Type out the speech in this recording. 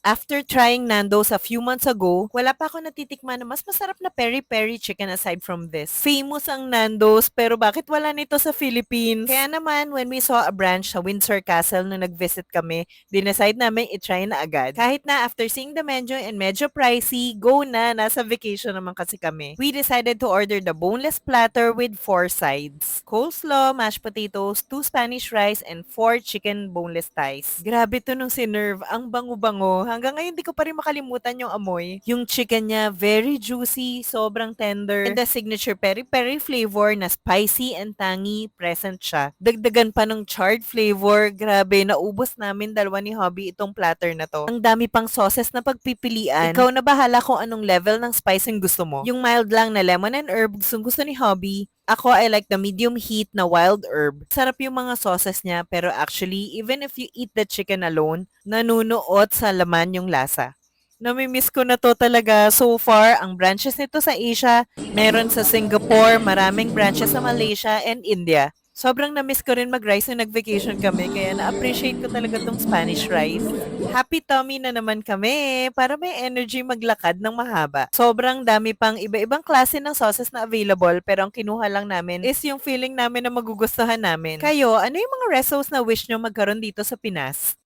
After trying Nando's a few months ago, wala pa ako natitikman na mas masarap na peri-peri chicken aside from this. Famous ang Nando's pero bakit wala nito sa Philippines? Kaya naman, when we saw a branch sa Windsor Castle nung nag-visit kami, dinecide namin i-try na agad. Kahit na after seeing the menu and medyo pricey, go na, nasa vacation naman kasi kami. We decided to order the boneless platter with 4 sides. Coleslaw, mashed potatoes, 2 Spanish rice, and 4 chicken boneless thighs. Grabe to nung sinerve, ang bango-bango. Hanggang ngayon di ko pa rin makalimutan yung amoy. Yung chicken niya, very juicy, sobrang tender. And the signature peri-peri flavor na spicy and tangy, present siya. Dagdagan pa ng charred flavor. Grabe, naubos namin dalawa ni Hobby itong platter na to. Ang dami pang sauces na pagpipilian. Ikaw na bahala kung anong level ng spice yung gusto mo. Yung mild lang na lemon and herb, gusto ni Hobby. Ako, I like the medium heat na wild herb. Sarap yung mga sauces niya, pero actually, even if you eat the chicken alone, nanunuot sa laman yung lasa. Namimiss ko na to talaga. So far, ang branches nito sa Asia, meron sa Singapore, maraming branches sa Malaysia and India. Sobrang na-miss ko rin mag-rice nung nag-vacation kami, kaya na-appreciate ko talaga tong Spanish rice. Happy tummy na naman kami para may energy maglakad ng mahaba. Sobrang dami pang iba-ibang klase ng sauces na available, pero ang kinuha lang namin is yung feeling namin na magugustuhan namin. Kayo, ano yung mga resos na wish nyo magkaroon dito sa Pinas?